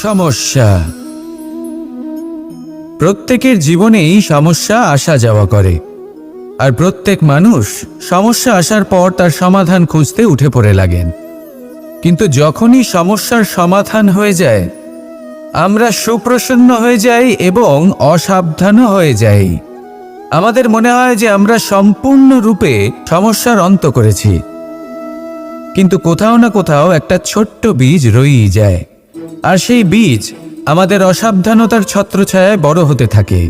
সমস্যা। প্রত্যেকের জীবনেই সমস্যা আসা যাওয়া করে, আর প্রত্যেক মানুষ সমস্যা আসার পর তার সমাধান খুঁজতে উঠে পড়ে লাগেন। কিন্তু যখনই সমস্যার সমাধান হয়ে যায়, আমরা সুপ্রসন্ন হয়ে যাই এবং অসাবধানও হয়ে যাই। আমাদের মনে হয় যে আমরা সম্পূর্ণরূপে সমস্যার অন্ত করেছি, কিন্তু কোথাও না কোথাও একটা ছোট্ট বীজ রয়েই যায়, আর সেই বীজ আমাদের অসাবধানতার ছত্রছায়ায় বড় হতে থাকে,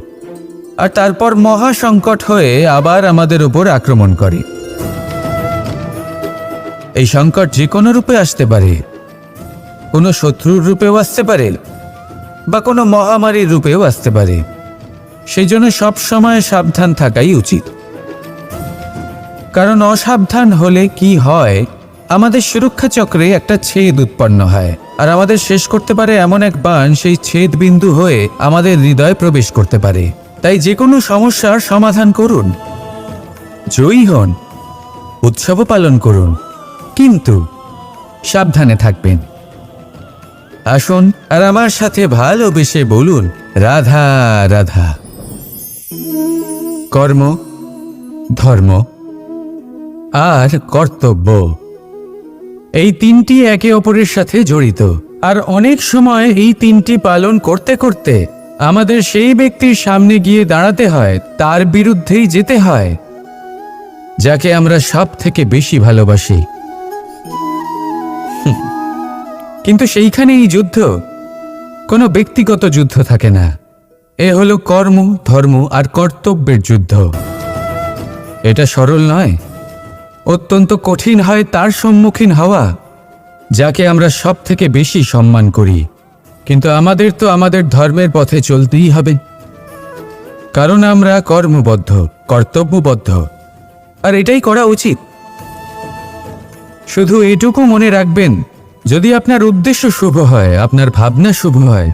আর তারপর মহা সংকট হয়ে আবার আমাদের উপর আক্রমণ করে। এই সংকট যে কোনো রূপে আসতে পারে, কোনো শত্রুর রূপেও আসতে পারে, বা কোনো মহামারীর রূপেও আসতে পারে। সেই জন্য সবসময় সাবধান থাকাই উচিত, কারণ অসাবধান হলে কি হয়, আমাদের সুরক্ষা চক্রে একটা ছেদ উৎপন্ন হয়, আর আমাদের শেষ করতে পারে এমন এক বাণ সেই ছেদ বিন্দু হয়ে আমাদের হৃদয়ে প্রবেশ করতে পারে। তাই যে কোনো সমস্যার সমাধান করুন, জয়ী হন, উৎসবও পালন করুন, কিন্তু সাবধানে থাকবেন। আসুন আর আমার সাথে ভালোবেসে বলুন, রাধা রাধা। কর্ম, ধর্ম আর কর্তব্য, এই তিনটি একে অপরের সাথে জড়িত, আর অনেক সময় এই তিনটি পালন করতে করতে আমাদের সেই ব্যক্তির সামনে গিয়ে দাঁড়াতে হয়, তার বিরুদ্ধেই যেতে হয়, যাকে আমরা সব থেকে বেশি ভালোবাসি। কিন্তু সেইখানে এই যুদ্ধ কোনো ব্যক্তিগত যুদ্ধ থাকে না, এ হলো কর্ম, ধর্ম আর কর্তব্যের যুদ্ধ। এটা সরল নয়, অত্যন্ত কঠিন হয় তার সম্মুখীন হওয়া যাকে আমরা সব থেকে বেশি সম্মান করি। কিন্তু আমাদের তো আমাদের ধর্মের পথে চলতেই হবে, কারণ আমরা কর্মবদ্ধ, কর্তব্যবদ্ধ, আর এটাই করা উচিত। শুধু এটুকু মনে রাখবেন, যদি আপনার উদ্দেশ্য শুভ হয়, আপনার ভাবনা শুভ হয়,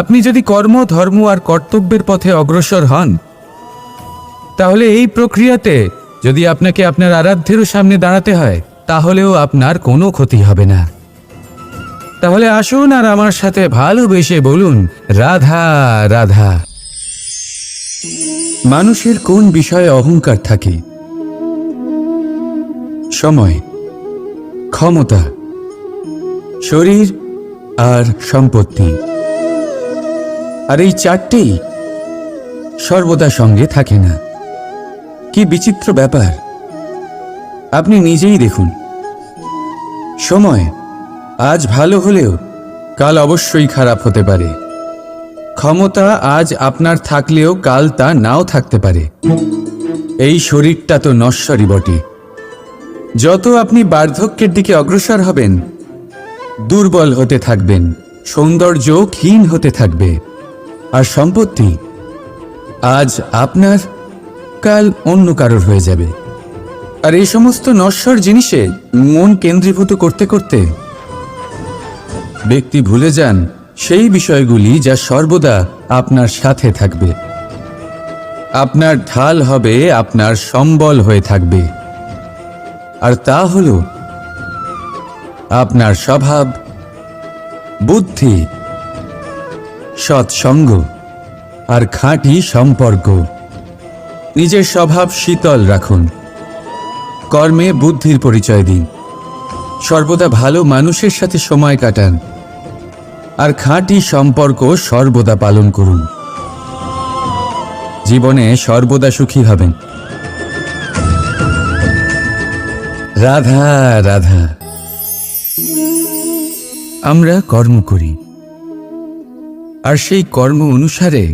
আপনি যদি কর্ম, ধর্ম আর কর্তব্যের পথে অগ্রসর হন, তাহলে এই প্রক্রিয়াতে যদি আপনাকে আপনার আরাধ্যেরও সামনে দাঁড়াতে হয়, তাহলেও আপনার কোনো ক্ষতি হবে না। তাহলে আসুন আর আমার সাথে ভালোবেসে বলুন, রাধা রাধা। মানুষের কোন বিষয়ে অহংকার থাকে? সময়, ক্ষমতা, শরীর আর সম্পত্তি। আর এই চারটেই সর্বদা সঙ্গে থাকে না। কি বিচিত্র ব্যাপার! আপনি নিজেই দেখুন, সময় আজ ভালো হলেও কাল অবশ্যই খারাপ হতে পারে। ক্ষমতা আজ আপনার থাকলেও কাল তা নাও থাকতে পারে। এই শরীরটা তো নশ্বরই বটে। যত আপনি বার্ধক্যের দিকে অগ্রসর হবেন, দুর্বল হতে থাকবেন, সৌন্দর্য ক্ষীণ হতে থাকবে। আর সম্পত্তি আজ আপনার, কাল অন্য কারোর হয়ে যাবে। আর এই সমস্ত নশ্বর জিনিসে মন কেন্দ্রীভূত করতে করতে ব্যক্তি ভুলে যান সেই বিষয়গুলি যা সর্বদা আপনার সাথে থাকবে, আপনার ঢাল হবে, আপনার সম্বল হয়ে থাকবে। আর তা হল আপনার স্বভাব, বুদ্ধি, সৎসঙ্গ আর খাঁটি সম্পর্ক। নিজের স্বভাব শীতল রাখুন, কর্মে বুদ্ধির পরিচয় দিন, সর্বদা ভালো মানুষের সাথে সময় কাটান, আর খাঁটি সম্পর্ক সর্বদা পালন করুন। জীবনে সর্বদা সুখী হবেন। রাধা রাধা। আমরা কর্ম করি, আর সেই কর্ম অনুসারে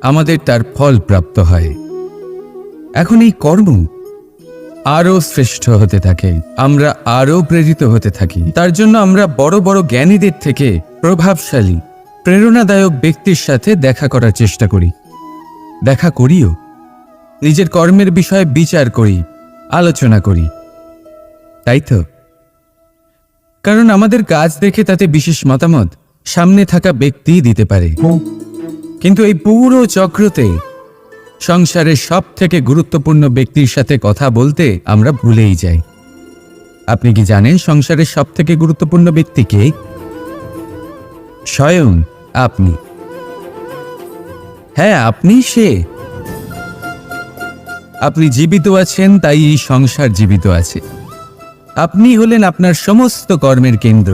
আমাদের তার ফল প্রাপ্ত হয়। এখন এই কর্ম আরো শ্রেষ্ঠ হতে থাকে, আমরা আরো প্রেরিত হতে থাকি। তার জন্য আমরা বড় বড় জ্ঞানীদের থেকে প্রভাবশালী, প্রেরণাদায়ক ব্যক্তির সাথে দেখা করার চেষ্টা করি, দেখা করিও। নিজের কর্মের বিষয়ে বিচার করি, আলোচনা করি, তাই তো? কারণ আমাদের কাজ দেখে তাতে বিশেষ মতামত সামনে থাকা ব্যক্তি দিতে পারে। কিন্তু এই পুরো চক্রতে সংসারের সব থেকে গুরুত্বপূর্ণ ব্যক্তির সাথে কথা বলতে আমরা ভুলেই যাই। আপনি কি জানেন সংসারের সব থেকে গুরুত্বপূর্ণ ব্যক্তি কে? স্বয়ং আপনি। হ্যাঁ, আপনি সে। আপনি জীবিত আছেন, তাই এই সংসার জীবিত আছে। আপনি হলেন আপনার সমস্ত কর্মের কেন্দ্র।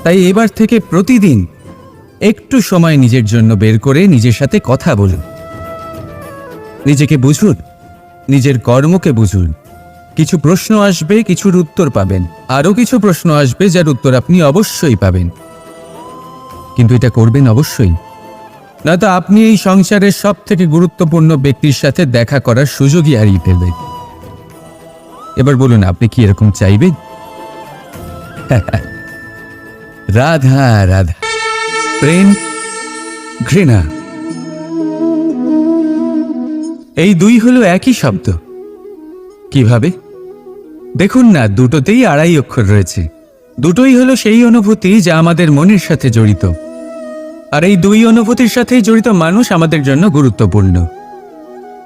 তাই এবার থেকে প্রতিদিন একটু সময় নিজের জন্য বের করে নিজের সাথে কথা বলুন। নিজেকে বুঝুন, নিজের কর্মকে বুঝুন। কিছু প্রশ্ন আসবে, কিছুর উত্তর পাবেন। আরও কিছু প্রশ্ন আসবে যার উত্তর আপনি অবশ্যই পাবেন, কিন্তু এটা করবেন অবশ্যই, নয়তো আপনি এই সংসারের সব থেকে গুরুত্বপূর্ণ ব্যক্তির সাথে দেখা করার সুযোগই হারিয়ে ফেলবেন। এবার বলুন, আপনি কি এরকম চাইবেন? রাধা রাধা, প্রেম, ঘৃণা, এই দুই হলো একই শব্দ। কিভাবে? দেখুন না, দুটোতেই আড়াই অক্ষর রয়েছে। দুটোই হলো সেই অনুভূতি যা আমাদের মনের সাথে জড়িত, আর এই দুই অনুভূতির সাথেই জড়িত মানুষ আমাদের জন্য গুরুত্বপূর্ণ।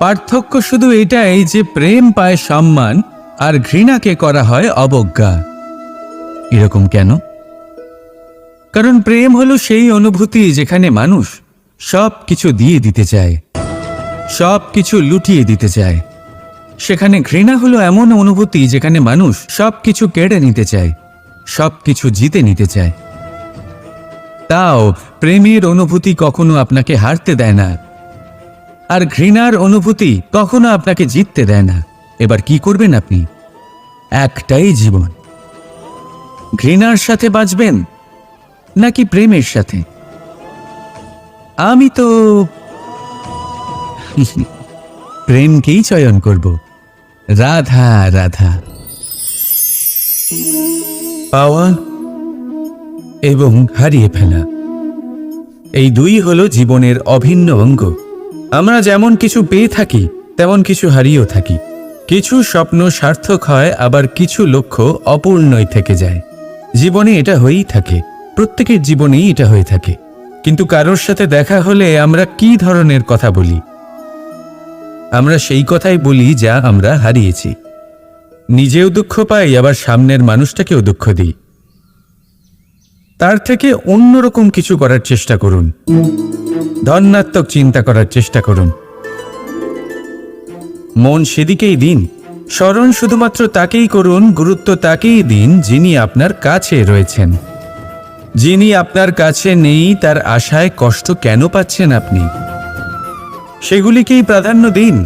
পার্থক্য শুধু এটাই যে প্রেম পায় সম্মান আর ঘৃণাকে করা হয় অবজ্ঞা। এরকম কেন? কারণ প্রেম হলো সেই অনুভূতি যেখানে মানুষ সব কিছু দিয়ে দিতে চায়, সব কিছু লুটিয়ে দিতে চায়। সেখানে ঘৃণা হলো এমন অনুভূতি যেখানে মানুষ সব কিছু কেড়ে নিতে চায়, সব কিছু জিতে নিতে চায়। তাও প্রেমের অনুভূতি কখনো আপনাকে হারতে দেয় না, আর ঘৃণার অনুভূতি কখনো আপনাকে জিততে দেয় না। এবার কি করবেন আপনি? একটাই জীবন। ঘৃণার সাথে বাঁচবেন নাকি প্রেমের সাথে? আমি তো প্রেমকেই চয়ন করব। রাধা রাধা। পাওয়া এবং হারিয়ে ফেলা, এই দুই হলো জীবনের অভিন্ন অঙ্গ। আমরা যেমন কিছু পেয়ে থাকি, তেমন কিছু হারিয়েও থাকি। কিছু স্বপ্ন সার্থক হয়, আবার কিছু লক্ষ্য অপূর্ণই থেকে যায়। জীবনে এটা হয়েই থাকে, প্রত্যেকের জীবনেই এটা হয়ে থাকে। কিন্তু কারোর সাথে দেখা হলে আমরা কি ধরনের কথা বলি? আমরা সেই কথাই বলি যা আমরা হারিয়েছি। নিজেও দুঃখ পাই, আবার সামনের মানুষটাকেও দুঃখ দিই। তার থেকে অন্যরকম কিছু করার চেষ্টা করুন, ধনাত্মক চিন্তা করার চেষ্টা করুন। মন সেদিকেই দিন, স্মরণ শুধুমাত্র তাকেই করুন, গুরুত্ব তাকেই দিন যিনি আপনার কাছে রয়েছেন। যিনি আপনার কাছে নেই তার আশায় কষ্ট কেন পাচ্ছেন আপনি? সেগুলিকেই প্রাধান্য দিন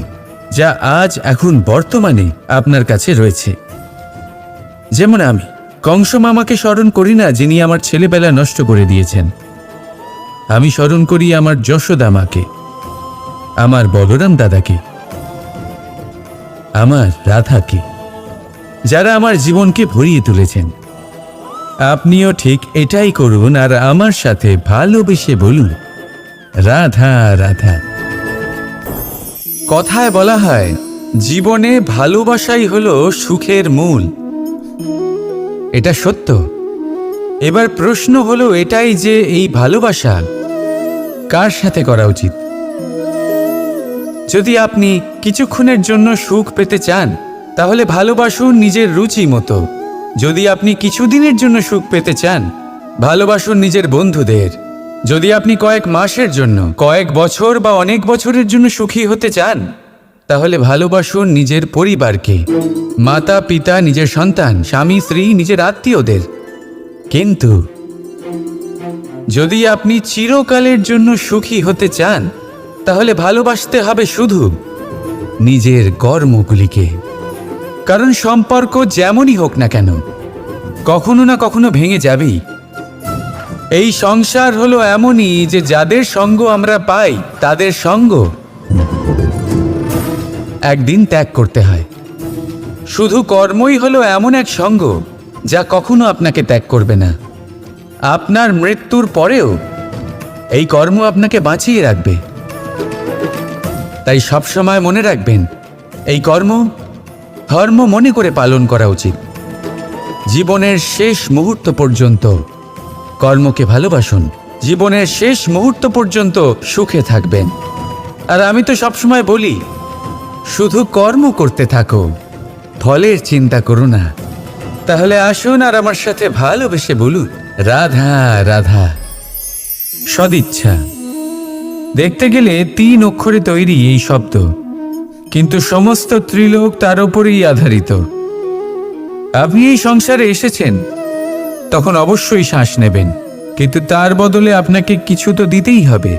যা আজ এখন বর্তমানে আপনার কাছে রয়েছে। যেমন আমি কংস মামাকে স্মরণ করি না, যিনি আমার ছেলেবেলা নষ্ট করে দিয়েছেন। আমি স্মরণ করি আমার যশোদা মাকে, আমার বলরাম দাদাকে, আমার রাধাকে, যারা আমার জীবনকে ভরিয়ে তুলেছেন। আপনিও ঠিক এটাই করুন, আর আমার সাথে ভালোবেসে বলুন, রাধা রাধা। কথায় বলা হয়, জীবনে ভালোবাসাই হলো সুখের মূল। এটা সত্য। এবার প্রশ্ন হলো এটাই যে এই ভালোবাসা কার সাথে করা উচিত? যদি আপনি কিছুক্ষণের জন্য সুখ পেতে চান, তাহলে ভালোবাসুন নিজের রুচি মতো। যদি আপনি কিছুদিনের জন্য সুখ পেতে চান, ভালোবাসুন নিজের বন্ধুদের। যদি আপনি কয়েক মাসের জন্য, কয়েক বছর বা অনেক বছরের জন্য সুখী হতে চান, তাহলে ভালোবাসুন নিজের পরিবারকে, মাতা পিতা, নিজের সন্তান, স্বামী স্ত্রী, নিজের আত্মীয়দের। কিন্তু যদি আপনি চিরকালের জন্য সুখী হতে চান, তাহলে ভালোবাসতে হবে শুধু নিজের কর্মগুলিকে। কারণ সম্পর্ক যেমনই হোক না কেন, কখনো না কখনো ভেঙে যাবেই। এই সংসার হলো এমনই যে যাদের সঙ্গ আমরা পাই, তাদের সঙ্গ একদিন ত্যাগ করতে হয়। শুধু কর্মই হলো এমন এক সঙ্গ যা কখনো আপনাকে ত্যাগ করবে না। আপনার মৃত্যুর পরেও এই কর্ম আপনাকে বাঁচিয়ে রাখবে। তাই সবসময় মনে রাখবেন, এই কর্ম ধর্ম মনে করে পালন করা উচিত। জীবনের শেষ মুহূর্ত পর্যন্ত কর্মকে ভালোবাসুন, জীবনের শেষ মুহূর্ত পর্যন্ত সুখে থাকবেন। আর আমি তো সবসময় বলি, শুধু কর্ম করতে থাকো, ফলের চিন্তা করো না। তাহলে আসুন আর আমার সাথে ভালোবেসে বলুন, রাধা রাধা। সদিচ্ছা। দেখতে গেলে 3 অক্ষরে তৈরি এই শব্দ, কিন্তু সমস্ত ত্রিলোক তার উপরেই আধারিত। আপনি এই সংসারে এসেছেন, তখন অবশ্যই শ্বাস নেবেন, কিন্তু তার বদলে আপনাকে কিছু তো দিতেই হবে।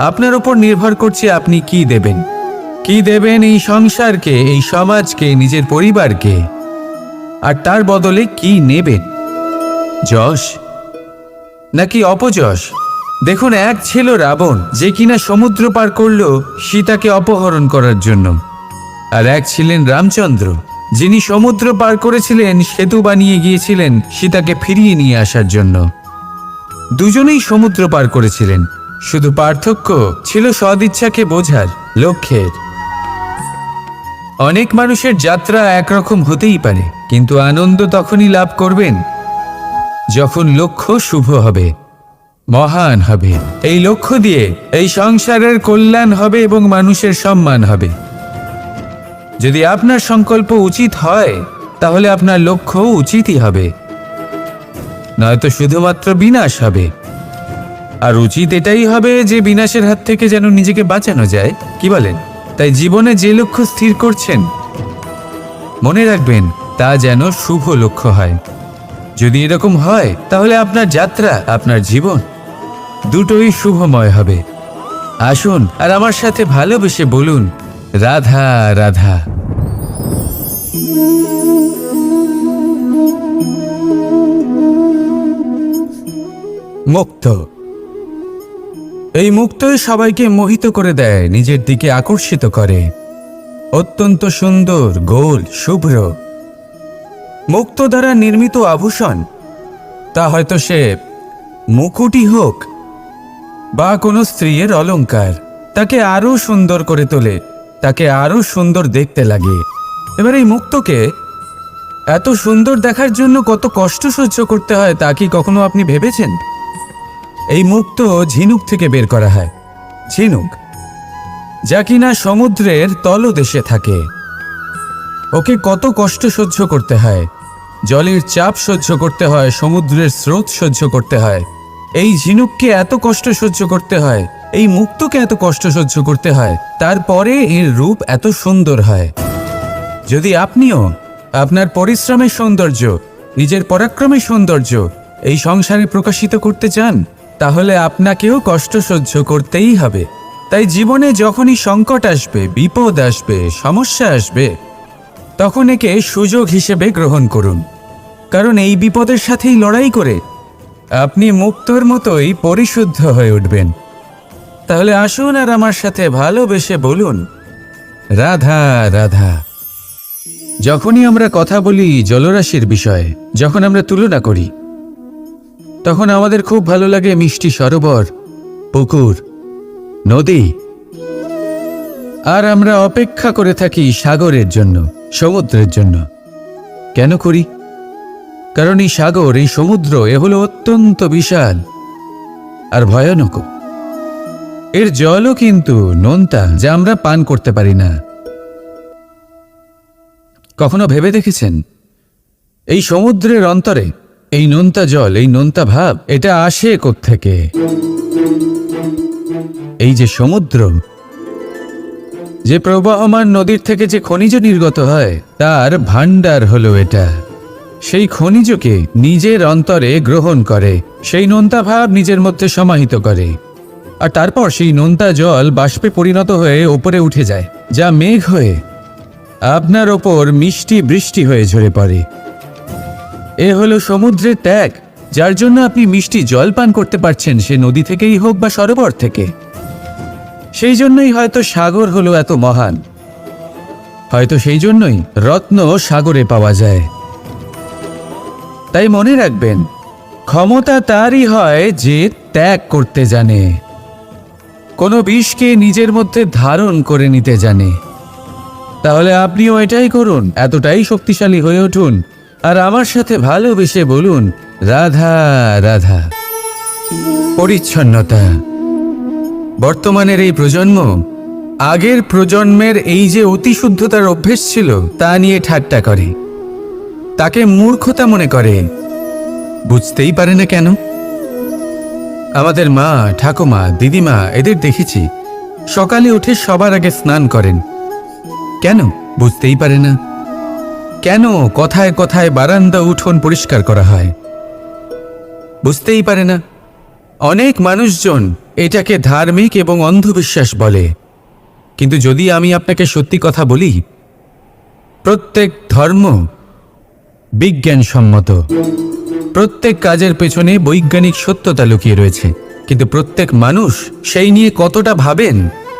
আপনার উপর নির্ভর করছে আপনি কি দেবেন। কি দেবেন এই সংসারকে, এই সমাজকে, নিজের পরিবারকে, আর তার বদলে কি নেবেন? যশ নাকি অপযশ? দেখুন, এক ছিল রাবণ, যে কিনা সমুদ্র পার করল সীতাকে অপহরণ করার জন্য, আর এক ছিলেন রামচন্দ্র, যিনি সমুদ্র পার করেছিলেন, সেতু বানিয়ে গিয়েছিলেন সীতাকে ফিরিয়ে নিয়ে আসার জন্য। দুজনেই সমুদ্র পার করেছিলেন, শুধু পার্থক্য ছিল সদিচ্ছাকে বোঝার, লক্ষ্যের। অনেক মানুষের যাত্রা একরকম হতেই পারে, কিন্তু আনন্দ তখনই লাভ করবেন যখন লক্ষ্য শুভ হবে, মহান হবে। এই লক্ষ্য দিয়ে এই সংসারের কল্যাণ হবে এবং মানুষের সম্মান হবে। যদি আপনার সংকল্প উচিত হয়, তাহলে আপনার লক্ষ্য উচিতই হবে, নয়তো শুধুমাত্র বিনাশ হবে। আর উচিত এটাই হবে যে বিনাশের হাত থেকে যেন নিজেকে বাঁচানো যায়, কি বলেন? তাই জীবনে যে লক্ষ্য স্থির করছেন, মনে রাখবেন তা যেন শুভ লক্ষ্য হয়। যদি এরকম হয়, তাহলে আপনার যাত্রা, আপনার জীবন দুটোই শুভময় হবে। আসুন আর আমার সাথে ভালোবেসে বলুন, রাধা রাধা। মুক্ত। এই মুক্তই সবাইকে মোহিত করে দেয়, নিজের দিকে আকর্ষিত করে। অত্যন্ত সুন্দর, গোল, শুভ্র। মুক্ত দ্বারা নির্মিত আভূষণ, তা হয়তো সে মুকুটই হোক বা কোনো স্ত্রীর অলংকার, তাকে আরো সুন্দর করে তোলে, তাকে আরো সুন্দর দেখতে লাগে। এবার এই মুক্তকে এত সুন্দর দেখার জন্য কত কষ্ট সহ্য করতে হয়, তা কি কখনো আপনি ভেবেছেন? এই মুক্ত ঝিনুক থেকে বের করা হয়। ঝিনুক, যা কিনা সমুদ্রের তলদেশে থাকে। ওকে কত কষ্ট সহ্য করতে হয়, জলের চাপ সহ্য করতে হয়, সমুদ্রের স্রোত সহ্য করতে হয়। এই ঝিনুককে এত কষ্ট সহ্য করতে হয়, এই মুক্তকে এত কষ্ট সহ্য করতে হয়, তারপরে এর রূপ এত সুন্দর হয়। যদি আপনিও আপনার পরিশ্রমের সৌন্দর্য, নিজের পরাক্রমের সৌন্দর্য এই সংসারে প্রকাশিত করতে চান, তাহলে আপনাকেও কষ্ট সহ্য করতেই হবে। তাই জীবনে যখনই সংকট আসবে, বিপদ আসবে, সমস্যা আসবে, তখন একে সুযোগ হিসেবে গ্রহণ করুন। কারণ এই বিপদের সাথেই লড়াই করে আপনি মুক্তর মতোই পরিশুদ্ধ হয়ে উঠবেন। তাহলে আসুন আর আমার সাথে ভালোবেসে বলুন, রাধা রাধা। যখনই আমরা কথা বলি জলরাশির বিষয়ে, যখন আমরা তুলনা করি, তখন আমাদের খুব ভালো লাগে মিষ্টি সরোবর, পুকুর, নদী। আর আমরা অপেক্ষা করে থাকি সাগরের জন্য, সমুদ্রের জন্য। কেন করি? কারণ এই সাগর, এই সমুদ্র, এ হলো অত্যন্ত বিশাল আর ভয়ানক। এর জলও কিন্তু নোনতা, যা আমরা পান করতে পারি না। কখনো ভেবে দেখেছেন এই সমুদ্রের অন্তরে এই নোনতা জল, এই নোনতা ভাব, এটা আসে কোত্থেকে? এই যে সমুদ্র, যে প্রবাহমান নদীর থেকে যে খনিজ নির্গত হয়, তার ভাণ্ডার হলো এটা। সেই খনিজকে নিজের অন্তরে গ্রহণ করে, সেই নোনতা ভাব নিজের মধ্যে সমাহিত করে, আর তারপর সেই নোনতা জল বাষ্পে পরিণত হয়ে ওপরে উঠে যায়, যা মেঘ হয়ে আপনার ওপর মিষ্টি বৃষ্টি হয়ে ঝরে পড়ে। এ হলো সমুদ্রের ত্যাগ, যার জন্য আপনি মিষ্টি জল পান করতে পারছেন, সে নদী থেকেই হোক বা সরোবর থেকে। সেই জন্যই হয়তো সাগর হলো এত মহান, হয়তো সেই জন্যই রত্ন সাগরে পাওয়া যায়। তাই মনে রাখবেন, ক্ষমতা তারই হয় যে ত্যাগ করতে জানে, কোনো বিষকে নিজের মধ্যে ধারণ করে নিতে জানে। তাহলে আপনিও এটাই করুন, এতটাই শক্তিশালী হয়ে উঠুন, আর আমার সাথে ভালোবেসে বলুন, রাধা রাধা। পরিচ্ছন্নতা। বর্তমানের এই প্রজন্ম আগের প্রজন্মের এই যে অতি শুদ্ধতার অভ্যেস ছিল, তা নিয়ে ঠাট্টা করে। তাকে মূর্খতা মনে করে। বুঝতেই পারে না কেন। আমাদের মা, ঠাকুমা, দিদিমা এদের দেখেছি সকালে উঠে সবার আগে স্নান করেন। কেন? বুঝতেই পারে না। কেন কথায় কথায় বারান্দা উঠোন পরিষ্কার করা হয়? বুঝতেই পারে না। অনেক মানুষজন এটাকে ধার্মিক এবং অন্ধবিশ্বাস বলে, কিন্তু যদি আমি আপনাকে সত্যি কথা বলি, প্রত্যেক ধর্ম বিজ্ঞানসম্মত। প্রত্যেক কাজের পেছনে বৈজ্ঞানিক সত্যতা লুকিয়ে রয়েছে, কিন্তু প্রত্যেক মানুষ সেই নিয়ে কতটা ভাবেন,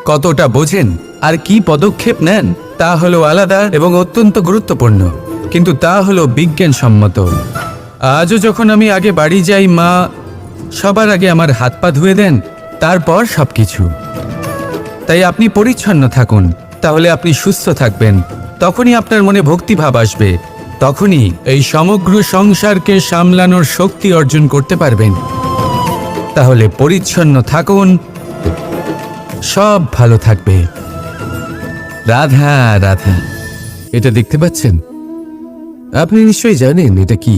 কতটা বোঝেন আর কি পদক্ষেপ নেন তা হলো আলাদা এবং অত্যন্ত গুরুত্বপূর্ণ, কিন্তু তা হলো বিজ্ঞানসম্মত। আজও যখন আমি আগে বাড়ি যাই, মা সবার আগে আমার হাত পা ধুয়ে দেন, তারপর সবকিছু। তাই আপনি পরিচ্ছন্ন থাকুন, তাহলে আপনি সুস্থ থাকবেন। তখনই আপনার মনে ভক্তিভাব আসবে, তখনই এই সমগ্র সংসারকে সামলানোর শক্তি অর্জন করতে পারবেন। তাহলে পরিচ্ছন্ন থাকুন, সব ভালো থাকবে। রাধা রাধা। এটা দেখতে পাচ্ছেন? আপনি নিশ্চয়ই জানেন এটা কি।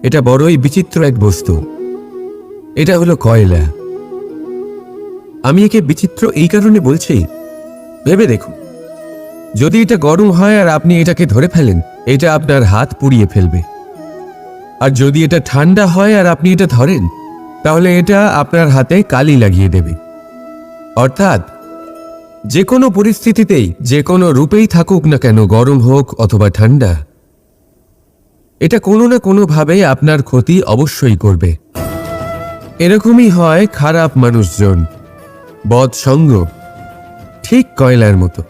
এটা বড়ই বিচিত্র এক বস্তু। এটা হলো কয়লা। আমি একে বিচিত্র এই কারণে বলছি, ভেবে দেখুন, যদি এটা গরম হয় আর আপনি এটাকে ধরে ফেলেন, এটা আপনার হাত পুড়িয়ে ফেলবে। আর যদি এটা ঠান্ডা হয় আর আপনি এটা ধরেন, তাহলে এটা আপনার হাতে কালি লাগিয়ে দেবে। অর্থাৎ যে কোনো পরিস্থিতিতেই, যে কোনো রূপেই থাকুক না কেন, গরম হোক অথবা ঠান্ডা, এটা কোনো না কোনোভাবে আপনার ক্ষতি অবশ্যই করবে। এরকমই হয় খারাপ মানুষজন, বদসঙ্গ, ঠিক কয়লার মতো।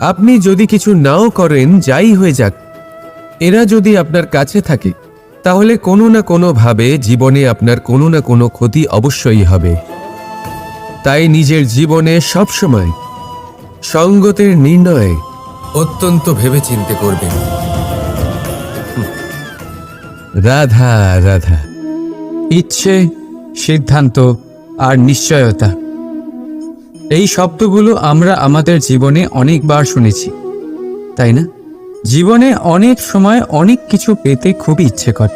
আপনি যদি কিছু নাও করেন, যাই হয়ে যাক, এরা যদি আপনার কাছে থাকে, তাহলে কোনো না কোনোভাবে জীবনে আপনার কোনো না কোনো ক্ষতি অবশ্যই হবে। তাই নিজের জীবনে সবসময় সঙ্গতের নির্ণয় অত্যন্ত ভেবেচিন্তে করবেন। রাধা রাধা। ইচ্ছে, সিদ্ধান্ত আর নিশ্চয়তা, এই শব্দগুলো আমরা আমাদের জীবনে অনেকবার শুনেছি, তাই না? জীবনে অনেক সময় অনেক কিছু পেতে খুবই ইচ্ছে করে,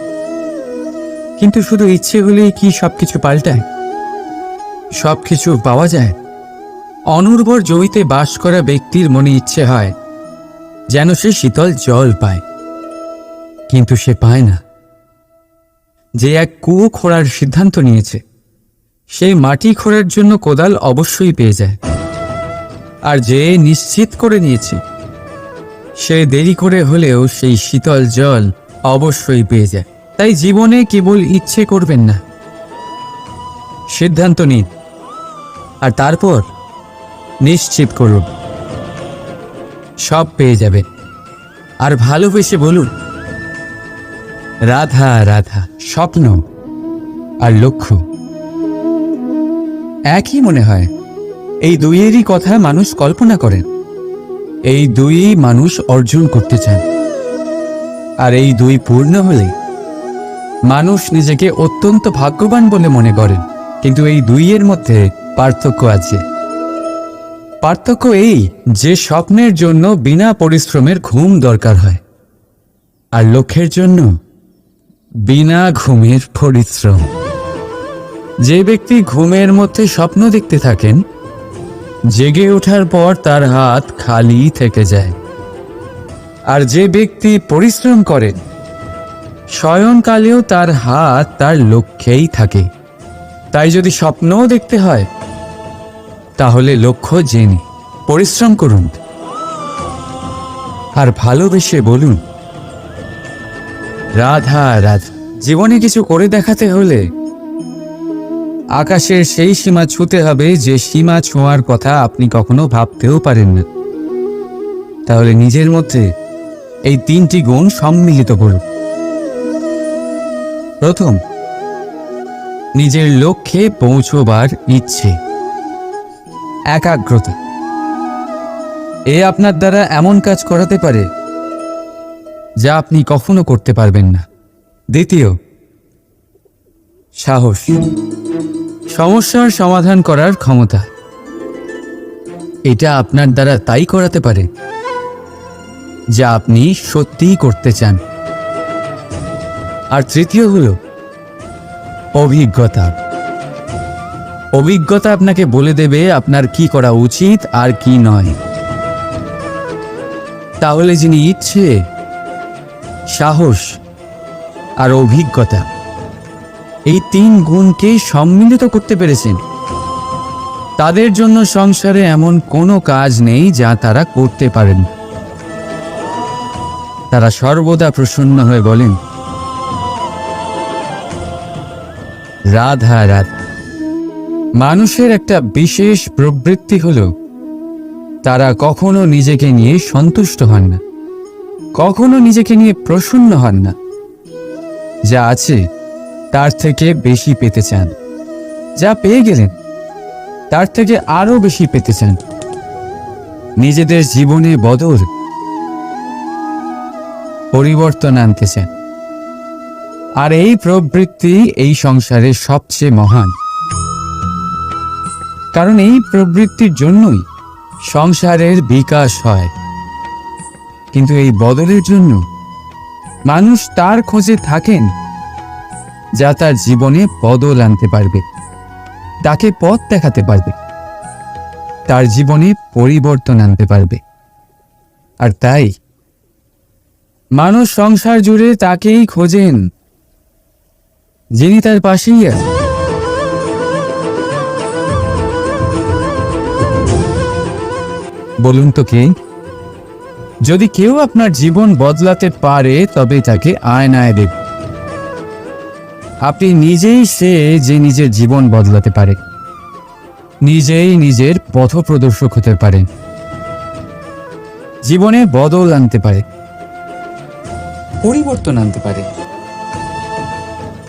কিন্তু শুধু ইচ্ছে হলেই কি সবকিছু পাল্টায়? সবকিছু পাওয়া যায়? অনুর্বর জমিতে বাস করা ব্যক্তির মনে ইচ্ছে হয় যেন সে শীতল জল পায়, কিন্তু সে পায় না। যে এক কুয়ো খোঁড়ার সিদ্ধান্ত নিয়েছে, সে মাটি খোঁড়ার জন্য কোদাল অবশ্যই পেয়ে যায়। আর যে নিশ্চিত করে নিয়েছে, সে দেরি করে হলেও সেই শীতল জল অবশ্যই পেয়ে যায়। তাই জীবনে কেবল ইচ্ছে করবেন না, সিদ্ধান্ত নিন আর তারপর নিশ্চিত করুন, সব পেয়ে যাবে। আর ভালোবেসে বলুন, রাধা রাধা। স্বপ্ন আর লক্ষ্য একই মনে হয়। এই দুইয়েরই কথা মানুষ কল্পনা করেন, এই দুই মানুষ অর্জন করতে চান। আর এই দুই পূর্ণ হলে মানুষ নিজেকে অত্যন্ত ভাগ্যবান বলে মনে করেন। কিন্তু এই দুইয়ের মধ্যে পার্থক্য আছে। পার্থক্য এই যে স্বপ্নের জন্য বিনা পরিশ্রমের ঘুম দরকার হয়, আর লক্ষ্যের জন্য বিনা ঘুমের পরিশ্রম। যে ব্যক্তি ঘুমের মধ্যে স্বপ্ন দেখতে থাকেন, জেগে ওঠার পর তার হাত খালি থেকে যায়। আর যে ব্যক্তি পরিশ্রম করেন, শয়নকালেও তার হাত তার লক্ষ্যেই থাকে। তাই যদি স্বপ্নও দেখতে হয়, তাহলে লক্ষ্য জেনে পরিশ্রম করুন আর ভালোবেসে বলুন, রাধা রাধা। জীবনে কিছু করে দেখাতে হলে আকাশের সেই সীমা ছুঁতে হবে যে সীমা ছোঁয়ার কথা আপনি কখনো ভাবতেও পারেন না। তাহলে নিজের মধ্যে এই তিনটি গুণ সম্মিলিত করুন। প্রথম, নিজের লক্ষ্যে পৌঁছবার ইচ্ছে, একাগ্রতা। এ আপনার দ্বারা এমন কাজ করাতে পারে যা আপনি কখনো করতে পারবেন না। দ্বিতীয়, সাহস, সমস্যার সমাধান করার ক্ষমতা। এটা আপনার দ্বারা তাই করাতে পারে যা আপনি সত্যিই করতে চান। আর তৃতীয় হলো অভিজ্ঞতা। অভিজ্ঞতা আপনাকে বলে দেবে আপনার কি করা উচিত আর কি নয়। তাহলে যিনি ইচ্ছে, সাহস আর অভিজ্ঞতা এই 3 গুণকে সম্মিলিত করতে পেরেছেন, তাদের জন্য সংসারে এমন কোনো কাজ নেই যা তারা করতে পারেন। তারা সর্বদা প্রসন্ন হয়ে বলেন, রাধা রাধা। মানুষের একটা বিশেষ প্রবৃত্তি হলো তারা কখনো নিজেকে নিয়ে সন্তুষ্ট হন না, কখনো নিজেকে নিয়ে প্রসন্ন হন না। যা আছে তার থেকে বেশি পেতে চান, যা পেয়ে গেলেন তার থেকে আরো বেশি পেতে চান। নিজেদের জীবনে বদল, পরিবর্তন আনতে চান। আর এই প্রবৃত্তি এই সংসারে সবচেয়ে মহান, কারণ এই প্রবৃত্তির জন্যই সংসারের বিকাশ হয়। কিন্তু এই বদলের জন্য মানুষ তার খোঁজে থাকেন যা তার জীবনে বদল আনতে পারবে, তাকে পথ দেখাতে পারবে, তার জীবনে পরিবর্তন আনতে পারবে। আর তাই মানুষ সংসার জুড়ে তাকেই খোঁজেন যিনি তার পাশেই আছেন। বলুন তো কে? যদি কেউ আপনার জীবন বদলাতে পারে তবে তাকে আয়নায় দেখুন। আপনি নিজেই সে যে নিজের জীবন বদলাতে পারে, নিজেই নিজের পথপ্রদর্শক হতে পারেন, জীবনে বদল আনতে পারে, পরিবর্তন আনতে পারে।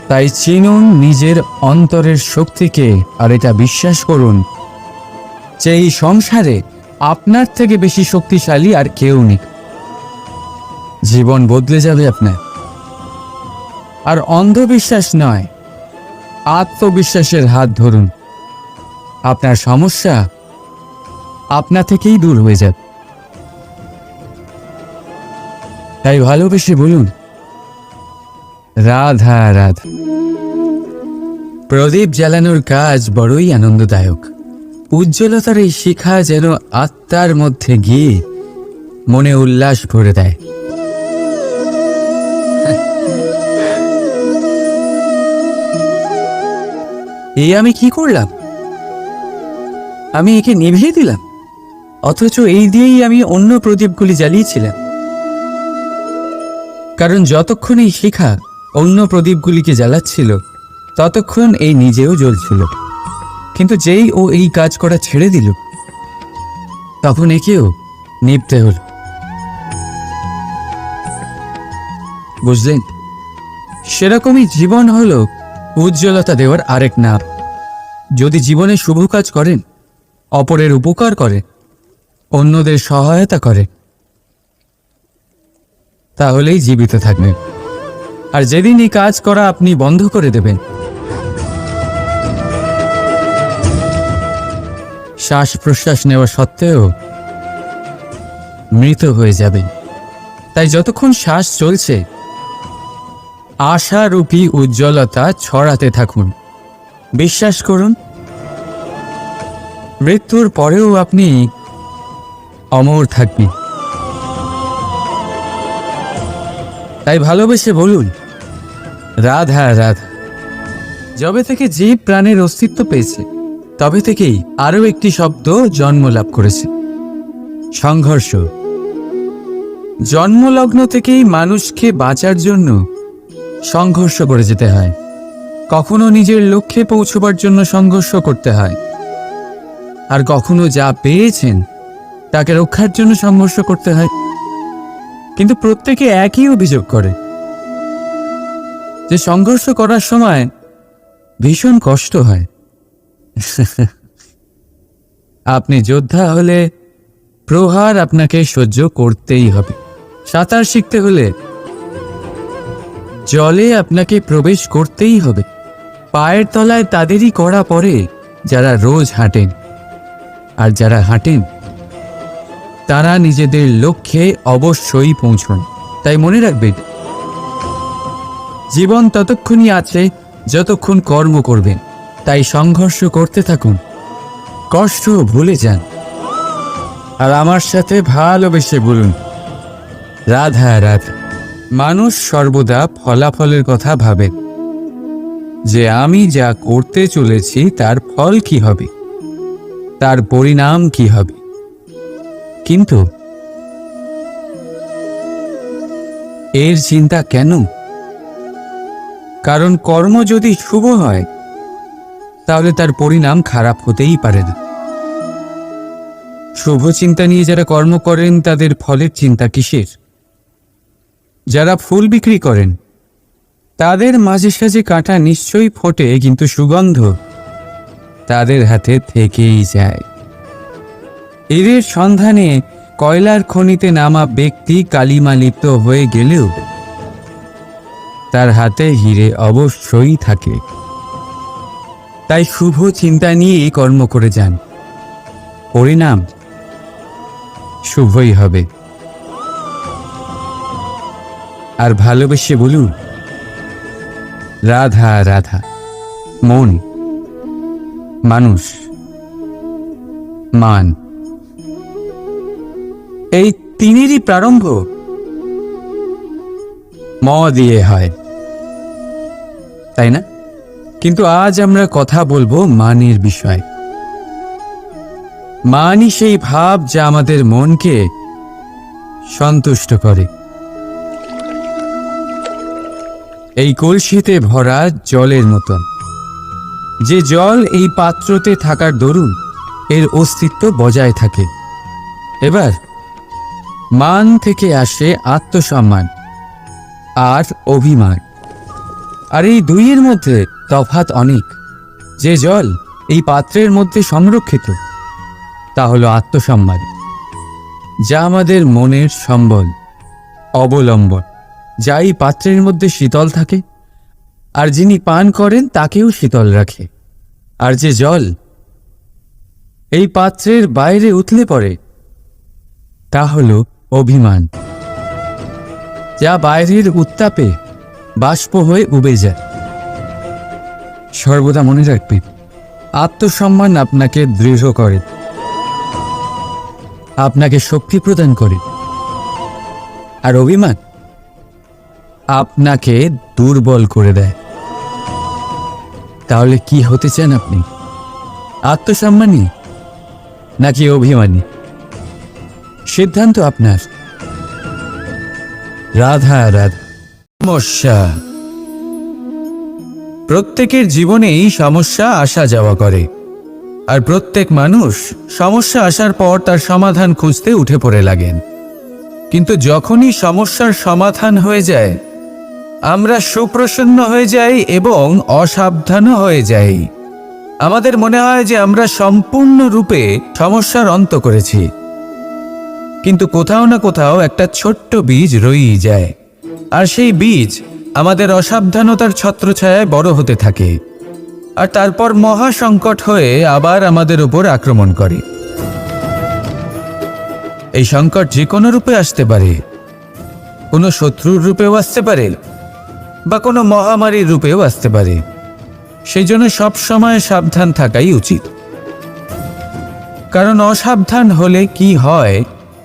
তাই চিনুন নিজের অন্তরের শক্তিকে, আর এটা বিশ্বাস করুন যে এই সংসারে আপনার থেকে বেশি শক্তিশালী আর কেউ নেই। জীবন বদলে যাবে আপনার। আর অন্ধবিশ্বাস নয়, আত্মবিশ্বাসের হাত ধরুন। আপনার সমস্যা আপনা থেকেই দূর হয়ে যাবে। তাই ভালোবেসে বলুন, রাধা রাধা। প্রদীপ জ্বালানোর কাজ বড়ই আনন্দদায়ক। উজ্জ্বলতার এই শিখা যেন আত্মার মধ্যে গিয়ে মনে উল্লাস ভরে দেয়। এই আমি কি করলাম? আমি একে নিভিয়ে দিলাম, অথচ এই দিয়েই আমি অন্য প্রদীপগুলি জ্বালিয়েছিলাম। কারণ যতক্ষণ এই শিখা অন্য প্রদীপগুলিকে জ্বালাচ্ছিল ততক্ষণ এই নিজেও জ্বলছিল। কিন্তু যেই ও এই কাজ করা ছেড়ে দিল তখন একেও নিভতে হল। বুঝলেন? সেরকমই জীবন হলো উজ্জ্বলতা দেওয়ার আরেক নাম। যদি জীবনে শুভ কাজ করেন, অপরের উপকার করে, অন্যদের সহায়তা করে, তাহলেই জীবিত থাকবেন। আর যেদিন এই কাজ করা আপনি বন্ধ করে দেবেন, শ্বাস প্রশ্বাস নেওয়া সত্ত্বেও মৃত হয়ে যাবেন। তাই যতক্ষণ শ্বাস চলছে আশারূপী উজ্জ্বলতা ছড়াতে থাকুন। বিশ্বাস করুন, মৃত্যুর পরেও আপনি অমর থাকবেন। তাই ভালোবেসে বলুন, রাধা রাধা। যবে থেকে জীব প্রাণের অস্তিত্ব পেয়েছে তবে থেকেই আরও একটি শব্দ জন্ম লাভ করেছে, সংঘর্ষ। জন্মলগ্ন থেকেই মানুষকে বাঁচার জন্য সংঘর্ষ করে যেতে হয়। কখনো নিজের লক্ষ্যে পৌঁছবার জন্য সংঘর্ষ করতে হয়, আর কখনো যা পেয়েছেন তাকে রক্ষার জন্য সংঘর্ষ করতে হয়। কিন্তু প্রত্যেকে একই অভিযোগ করে যে সংঘর্ষ করার সময় ভীষণ কষ্ট হয়। আপনি যোদ্ধা হলে প্রহার আপনাকে সহ্য করতেই হবে। সাঁতার শিখতে হলে জলে আপনাকে প্রবেশ করতেই হবে। পায়ের তলায় তাদেরই কড়া পড়ে যারা রোজ হাঁটেন, আর যারা হাঁটেন তারা নিজেদের লক্ষ্যে অবশ্যই পৌঁছন। তাই মনে রাখবেন, জীবন ততক্ষণই আছে যতক্ষণ কর্ম করবেন। তাই সংঘর্ষ করতে থাকুন, কষ্ট ভুলে যান, আর আমার সাথে ভালোবেসে বলুন, রাধা রাধা। মানুষ সর্বদা ফলাফলের কথা ভাবে, যে আমি যা করতে চলেছি তার ফল কি হবে, তার পরিণাম কি হবে। কিন্তু এর চিন্তা কেন? কারণ কর্ম যদি শুভ হয় তাহলে তার পরিণাম খারাপ হতেই পারে না। শুভ চিন্তা নিয়ে যারা কর্ম করেন তাদের ফলের চিন্তা কিসের? যারা ফুল বিক্রি করেন তাদের মাঝে সাঝে কাঁটা নিশ্চয়ই ফোটে, কিন্তু সুগন্ধ তাদের হাতে থেকেই যায়। হীরের সন্ধানে কয়লার খনিতে নামা ব্যক্তি কালিমা লিপ্ত হয়ে গেলেও তার হাতে হীরে অবশ্যই থাকে। তাই শুভ চিন্তা নিয়েই কর্ম করে যান, পরিণাম শুভই হবে। আর ভালোবেসে বলুন, রাধা রাধা। মন, মানুষ, মান, এই তিনেরই প্রারম্ভ ম দিয়ে হয়, তাই না? কিন্তু আজ আমরা কথা বলবো মানের বিষয়। মানই সেই ভাব যা আমাদের মনকে সন্তুষ্ট করে। এই কলসিতে ভরা জলের মতন, যে জল এই পাত্রতে থাকার দরুন এর অস্তিত্ব বজায় থাকে। এবার মান থেকে আসে আত্মসম্মান আর অভিমান, আর এই দুইয়ের মধ্যে তফাৎ অনেক। যে জল এই পাত্রের মধ্যে সংরক্ষিত তা হলো আত্মসম্মান, যা আমাদের মনের সম্বল, অবলম্বন, যা এই পাত্রের মধ্যে শীতল থাকে আর যিনি পান করেন তাকেও শীতল রাখে। আর যে জল এই পাত্রের বাইরে উতলে পড়ে তা হলো অভিমান, যা বাইরের উত্তাপে বাষ্প হয়ে উবে যায়। সর্বদা মনে রাখবেন, আত্মসম্মান আপনাকে দৃঢ় করে, আপনাকে শক্তি প্রদান করে, আর অভিমান আপনাকে দুর্বল করে দেয়। তাহলে কি হতে চান আপনি? আত্মসম্মানী নাকি অভিমানী? সিদ্ধান্ত আপনার। রাধা রাধা। সমস্যা। প্রত্যেকের জীবনেই সমস্যা আসা যাওয়া করে, আর প্রত্যেক মানুষ সমস্যা আসার পর তার সমাধান খুঁজতে উঠে পড়ে লাগেন। কিন্তু যখনই সমস্যার সমাধান হয়ে যায় আমরা সুপ্রসন্ন হয়ে যাই এবং অসাবধানও হয়ে যাই। আমাদের মনে হয় যে আমরা সম্পূর্ণরূপে সমস্যার অন্ত করেছি, কিন্তু কোথাও না কোথাও একটা ছোট্ট বীজ রয়েই যায়, আর সেই বীজ আমাদের অসাবধানতার ছত্রছায়ায় বড় হতে থাকে, আর তারপর মহা সংকট হয়ে আবার আমাদের উপর আক্রমণ করে। এই সংকট যে কোনো রূপে আসতে পারে, কোনো শত্রুর রূপেও আসতে পারে বা কোনো মহামারীর রূপেও আসতে পারে। সেই জন্য সবসময় সাবধান থাকাই উচিত, কারণ অসাবধান হলে কি হয়,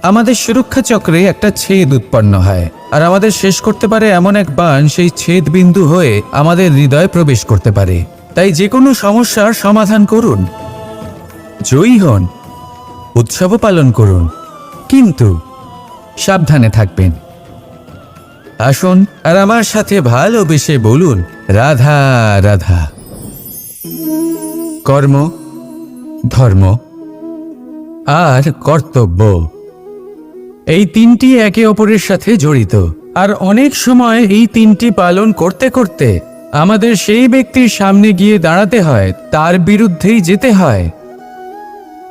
আমাদের সুরক্ষা চক্রে একটা ছেদ উৎপন্ন হয়, আর আমাদের শেষ করতে পারে এমন এক বাণ সেই ছেদ বিন্দু হয়ে আমাদের হৃদয়ে প্রবেশ করতে পারে। তাই যে কোনো সমস্যার সমাধান করুন, জয়ী হন, উৎসব পালন করুন, কিন্তু সাবধানে থাকবেন। আসুন আর আমার সাথে ভালোবেসে বলুন, রাধা রাধা। কর্ম, ধর্ম আর কর্তব্য, এই তিনটি একে অপরের সাথে জড়িত, আর অনেক সময় এই তিনটি পালন করতে করতে আমাদের সেই ব্যক্তির সামনে গিয়ে দাঁড়াতে হয়, তার বিরুদ্ধেই যেতে হয়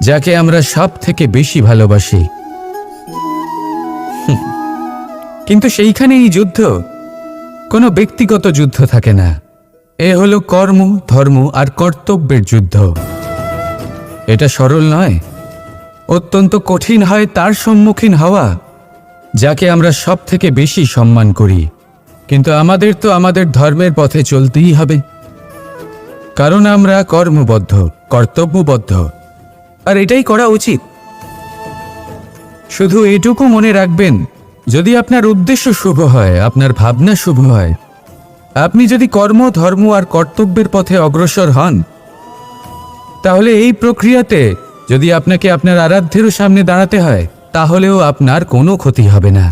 যাকে আমরা সব থেকে বেশি ভালোবাসি। কিন্তু সেইখানেই যুদ্ধ, কোনো ব্যক্তিগত যুদ্ধ থাকে না। এ হলো কর্ম, ধর্ম আর কর্তব্যের যুদ্ধ। এটা সরল নয়, অত্যন্ত কঠিন হয় তার সম্মুখীন হওয়া যাকে আমরা সব থেকে বেশি সম্মান করি। কিন্তু আমাদের তো আমাদের ধর্মের পথে চলতেই হবে, কারণ আমরা কর্মবদ্ধ, কর্তব্যবদ্ধ, আর এটাই করা উচিত। শুধু এটুকু মনে রাখবেন, যদি আপনার উদ্দেশ্য শুভ হয়, আপনার ভাবনা শুভ হয়, আপনি যদি কর্ম, ধর্ম আর কর্তব্যের পথে অগ্রসর হন, তাহলে এই প্রক্রিয়াতে যদি আপনাকে আপনার আরাধ্যেরও সামনে দাঁড়াতে হয়, তাহলেও আপনার কোনো ক্ষতি হবে না।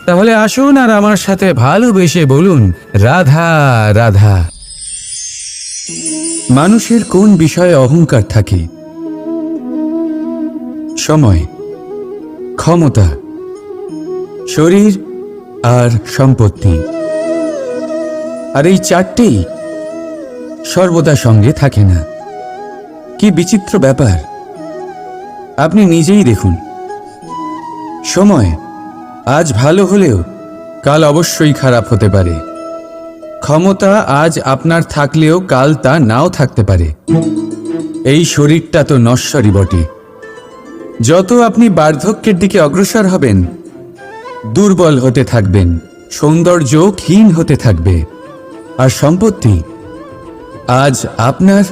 তাহলে আসুন আর আমার সাথে ভালোবেসে বলুন, রাধা রাধা। মানুষের কোন বিষয়ে অহংকার থাকে? সময়, ক্ষমতা, শরীর আর সম্পত্তি। আর এই চারটেই সর্বদা সঙ্গে থাকে না। কি বিচিত্র ব্যাপার! আপনি নিজেই দেখুন, সময় আজ ভালো হলেও কাল অবশ্যই খারাপ হতে পারে। ক্ষমতা আজ আপনার থাকলেও কাল তা নাও থাকতে পারে। এই শরীরটা তো নশ্বরই বটে। যত আপনি বার্ধক্যের দিকে অগ্রসর হবেন, দুর্বল হতে থাকবেন, সৌন্দর্য ক্ষীণ হতে থাকবে। আর সম্পত্তি আজ আপনার,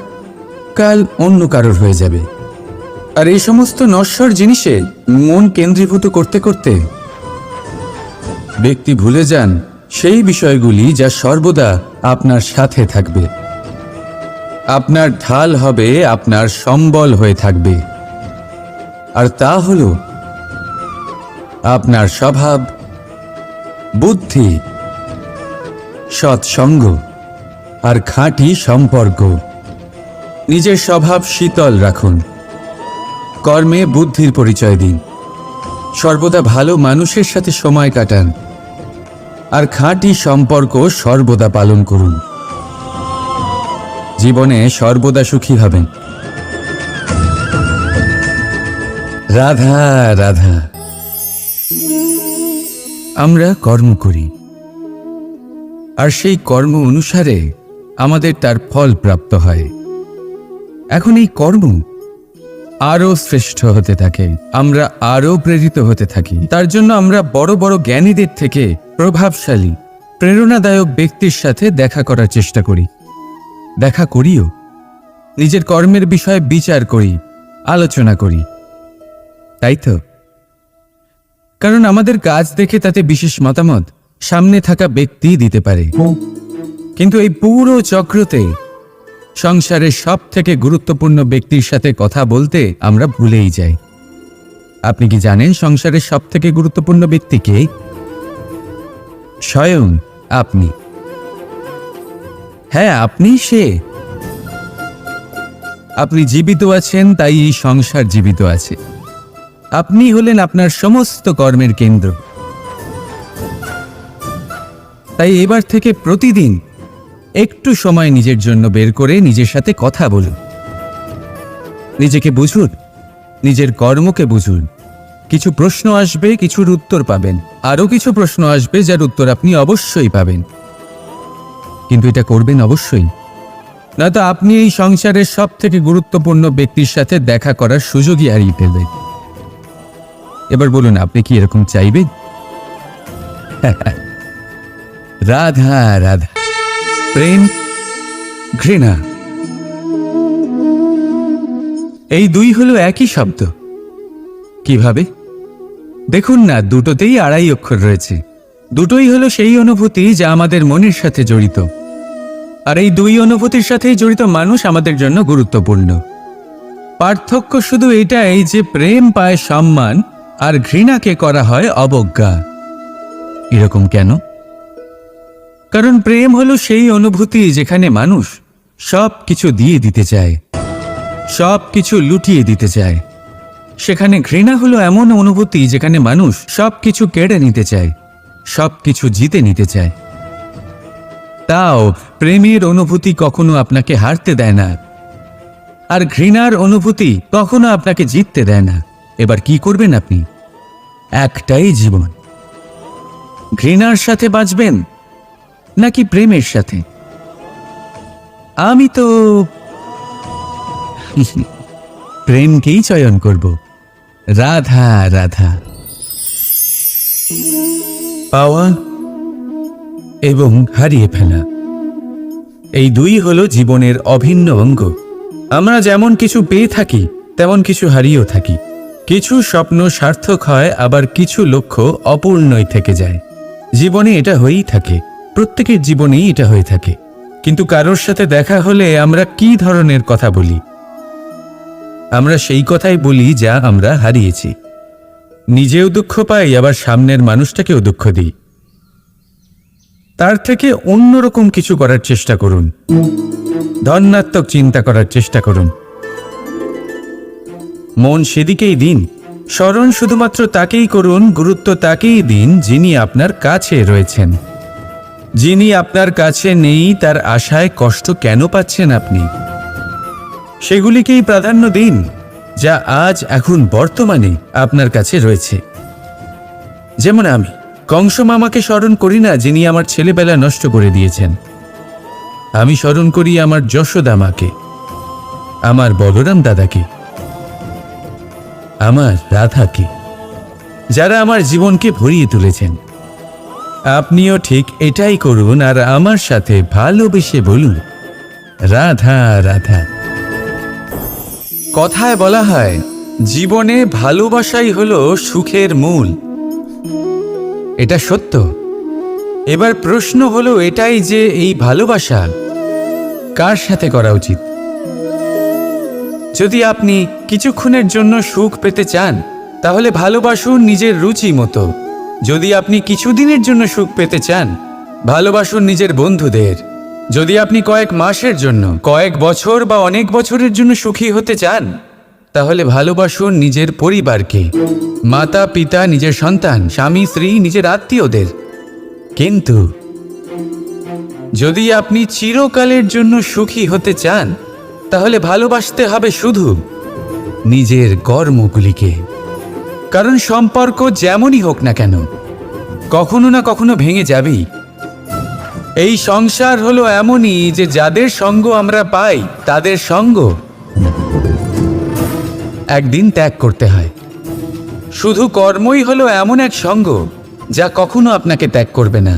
কাল অন্য কারোর হয়ে যাবে। আর এই সমস্ত নশ্বর জিনিসে মন কেন্দ্রীভূত করতে করতে ব্যক্তি ভুলে যান সেই বিষয়গুলি যা সর্বদা আপনার সাথে থাকবে, আপনার ঢাল হবে, আপনার সম্বল হয়ে থাকবে। আর তা হল আপনার স্বভাব, বুদ্ধি, সৎসঙ্গ আর খাঁটি সম্পর্ক। নিজের স্বভাব শীতল রাখুন, কর্মে বুদ্ধির পরিচয় দিন, সর্বদা ভালো মানুষের সাথে সময় কাটান, আর খাঁটি সম্পর্ক সর্বদা পালন করুন। জীবনে সর্বদা সুখী হবেন। রাধা রাধা। আমরা কর্ম করি, আর সেই কর্ম অনুসারে আমাদের তার ফল প্রাপ্ত হয়। এখন এই কর্ম আরো শ্রেষ্ঠ হতে থাকে, আমরা আরো প্রেরিত হতে থাকি। তার জন্য আমরা বড় বড় জ্ঞানীদের থেকে প্রভাবশালী, প্রেরণাদায়ক ব্যক্তির সাথে দেখা করার চেষ্টা করি, দেখা করিও। নিজের কর্মের বিষয়ে বিচার করি, আলোচনা করি, তাই তো? কারণ আমাদের কাজ দেখে তাতে বিশেষ মতামত সামনে থাকা ব্যক্তি দিতে পারে। কিন্তু এই পুরো চক্রতে সংসারের সব থেকে গুরুত্বপূর্ণ ব্যক্তির সাথে কথা বলতে আমরা ভুলেই যাই। আপনি কি জানেন সংসারের সব থেকে গুরুত্বপূর্ণ ব্যক্তি কে? স্বয়ং আপনি। হ্যাঁ, আপনি সে। আপনি জীবিত আছেন, তাই এই সংসার জীবিত আছে। আপনি হলেন আপনার সমস্ত কর্মের কেন্দ্র। তাই এবার থেকে প্রতিদিন একটু সময় নিজের জন্য বের করে নিজের সাথে কথা বলুন। নিজেকে বুঝুন, নিজের কর্মকে বুঝুন। কিছু প্রশ্ন আসবে, কিছুর উত্তর পাবেন, আরও কিছু প্রশ্ন আসবে যার উত্তর আপনি অবশ্যই পাবেন। কিন্তু এটা করবেন অবশ্যই, নয়তো আপনি এই সংসারের সব থেকে গুরুত্বপূর্ণ ব্যক্তির সাথে দেখা করার সুযোগই হারিয়ে ফেলবেন। এবার বলুন, আপনি কি এরকম চাইবেন? রাধা রাধা। প্রেম, ঘৃণা, এই দুই হলো একই শব্দ। কিভাবে? দেখুন না, দুটোতেই আড়াই অক্ষর রয়েছে। দুটোই হলো সেই অনুভূতি যা আমাদের মনের সাথে জড়িত। আর এই দুই অনুভূতির সাথেই জড়িত মানুষ আমাদের জন্য গুরুত্বপূর্ণ। পার্থক্য শুধু এটাই যে প্রেম পায় সম্মান আর ঘৃণাকে করা হয় অবজ্ঞা। এরকম কেন? কারণ প্রেম হলো সেই অনুভূতি যেখানে মানুষ সব কিছু দিয়ে দিতে চায়, সব কিছু লুটিয়ে দিতে চায়। সেখানে ঘৃণা হলো এমন অনুভূতি যেখানে মানুষ সব কিছু কেড়ে নিতে চায়, সব কিছু জিতে নিতে চায়। তাও প্রেমের অনুভূতি কখনো আপনাকে হারতে দেয় না, আর ঘৃণার অনুভূতি কখনো আপনাকে জিততে দেয় না। এবার কি করবেন আপনি? একটাই জীবন। ঘৃণার সাথে বাঁচবেন নাকি প্রেমের সাথে? আমি তো প্রেমকেই চয়ন করব। রাধা রাধা। পাওয়া এবং হারিয়ে ফেলা, এই দুই হলো জীবনের অভিন্ন অঙ্গ। আমরা যেমন কিছু পেয়ে থাকি তেমন কিছু হারিয়েও থাকি। কিছু স্বপ্ন সার্থক হয়, আবার কিছু লক্ষ্য অপূর্ণই থেকে যায়। জীবনে এটা হয়েই থাকে, প্রত্যেকের জীবনেই এটা হয়ে থাকে। কিন্তু কারোর সাথে দেখা হলে আমরা কি ধরনের কথা বলি? আমরা সেই কথাই বলি যা আমরা হারিয়েছি। নিজেও দুঃখ পাই, আবার সামনের মানুষটাকেও দুঃখ দিই। তার থেকে অন্যরকম কিছু করার চেষ্টা করুন, ধনাত্মক চিন্তা করার চেষ্টা করুন। মন সেদিকেই দিন, স্মরণ শুধুমাত্র তাকেই করুন, গুরুত্ব তাকেই দিন যিনি আপনার কাছে রয়েছেন। যিনি আপনার কাছে নেই তার আশায় কষ্ট কেন পাচ্ছেন আপনি? সেগুলিকেই প্রাধান্য দিন যা আজ এখন বর্তমানে আপনার কাছে রয়েছে। যেমন আমি কংস মামাকে স্মরণ করি না, যিনি আমার ছেলেবেলা নষ্ট করে দিয়েছেন। আমি স্মরণ করি আমার যশোদা মাকে, আমার বলরাম দাদাকে, আমার রাধাকে, যারা আমার জীবনকে ভরিয়ে তুলেছেন। আপনিও ঠিক এটাই করুন আর আমার সাথে ভালোবেসে বলুন, রাধা রাধা। কথায় বলা হয়, জীবনে ভালোবাসাই হলো সুখের মূল। এটা সত্য। এবার প্রশ্ন হলো এটাই যে এই ভালোবাসা কার সাথে করা উচিত? যদি আপনি কিছুক্ষণের জন্য সুখ পেতে চান তাহলে ভালোবাসুন নিজের রুচি মতো। যদি আপনি কিছুদিনের জন্য সুখ পেতে চান, ভালোবাসুন নিজের বন্ধুদের। যদি আপনি কয়েক মাসের জন্য, কয়েক বছর বা অনেক বছরের জন্য সুখী হতে চান, তাহলে ভালোবাসুন নিজের পরিবারকে, মাতা পিতা, নিজের সন্তান, স্বামী স্ত্রী, নিজের আত্মীয়দের। কিন্তু যদি আপনি চিরকালের জন্য সুখী হতে চান, তাহলে ভালোবাসতে হবে শুধু নিজের কর্মগুলিকে। কারণ সম্পর্ক যেমনই হোক না কেন, কখনো না কখনো ভেঙে যাবেই। এই সংসার হলো এমনই যে যাদের সঙ্গ আমরা পাই তাদের সঙ্গ একদিন ত্যাগ করতে হয়। শুধু কর্মই হলো এমন এক সঙ্গ যা কখনো আপনাকে ত্যাগ করবে না।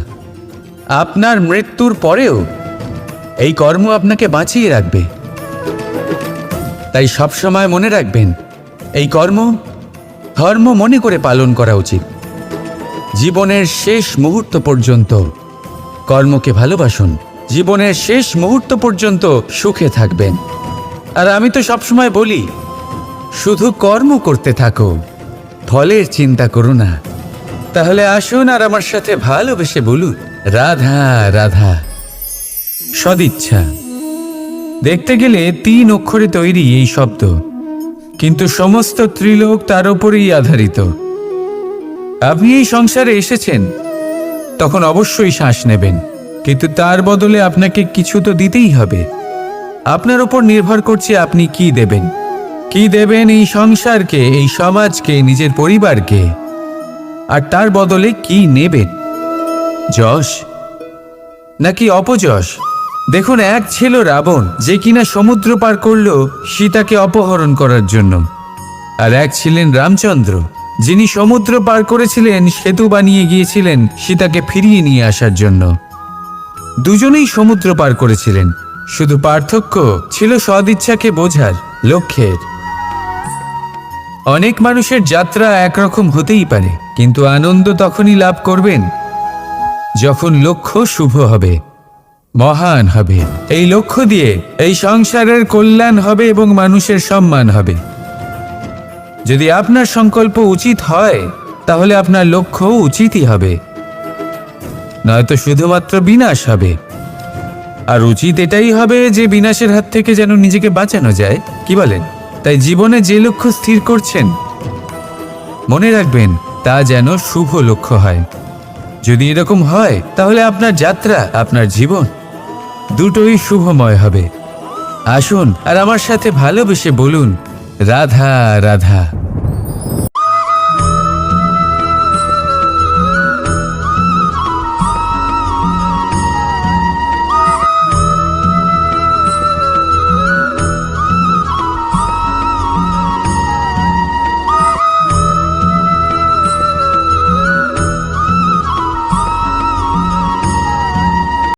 আপনার মৃত্যুর পরেও এই কর্ম আপনাকে বাঁচিয়ে রাখবে। তাই সবসময় মনে রাখবেন, এই কর্ম ধর্ম মনে করে পালন করা উচিত। জীবনের শেষ মুহূর্ত পর্যন্ত কর্মকে ভালোবাসুন, জীবনের শেষ মুহূর্ত পর্যন্ত সুখে থাকবেন। আর আমি তো সবসময় বলি, শুধু কর্ম করতে থাকো, ফলের চিন্তা করো না। তাহলে আসুন আর আমার সাথে ভালোবেসে বলুন, রাধা রাধা। সদিচ্ছা দেখতে গেলে 3 অক্ষরে তৈরি এই শব্দ, কিন্তু সমস্ত ত্রিলোক তার উপরেই আধারিত। আপনি এই সংসারে এসেছেন, তখন অবশ্যই শ্বাস নেবেন, কিন্তু তার বদলে আপনাকে কিছু তো দিতেই হবে। আপনার উপর নির্ভর করছে আপনি কি দেবেন। কি দেবেন এই সংসারকে, এই সমাজকে, নিজের পরিবারকে, আর তার বদলে কি নেবেন? যশ নাকি অপযশ? দেখুন, এক ছিল রাবণ, যে কিনা সমুদ্র পার করল সীতাকে অপহরণ করার জন্য। আর এক ছিলেন রামচন্দ্র, যিনি সমুদ্র পার করেছিলেন, সেতু বানিয়ে গিয়েছিলেন সীতাকে ফিরিয়ে নিয়ে আসার জন্য। দুজনেই সমুদ্র পার করেছিলেন, শুধু পার্থক্য ছিল সদিচ্ছাকে বোঝার, লক্ষ্যের। অনেক মানুষের যাত্রা একরকম হতেই পারে, কিন্তু আনন্দ তখনই লাভ করবেন যখন লক্ষ্য শুভ হবে, মহান হবে। এই লক্ষ্য দিয়ে এই সংসারের কল্যাণ হবে এবং মানুষের সম্মান হবে। যদি আপনার সংকল্প উচিত হয়, তাহলে আপনার লক্ষ্য উচিতই হবে, নয়তো শুধুমাত্র বিনাশ হবে। আর উচিত এটাই হবে যে বিনাশের হাত থেকে যেন নিজেকে বাঁচানো যায়, কি বলেন? তাই জীবনে যে লক্ষ্য স্থির করছেন, মনে রাখবেন তা যেন শুভ লক্ষ্য হয়। যদি এরকম হয়, তাহলে আপনার যাত্রা, আপনার জীবন দুটোই শুভময় হবে। আসুন আর আমার সাথে ভালোবেসে বলুন, রাধা রাধা।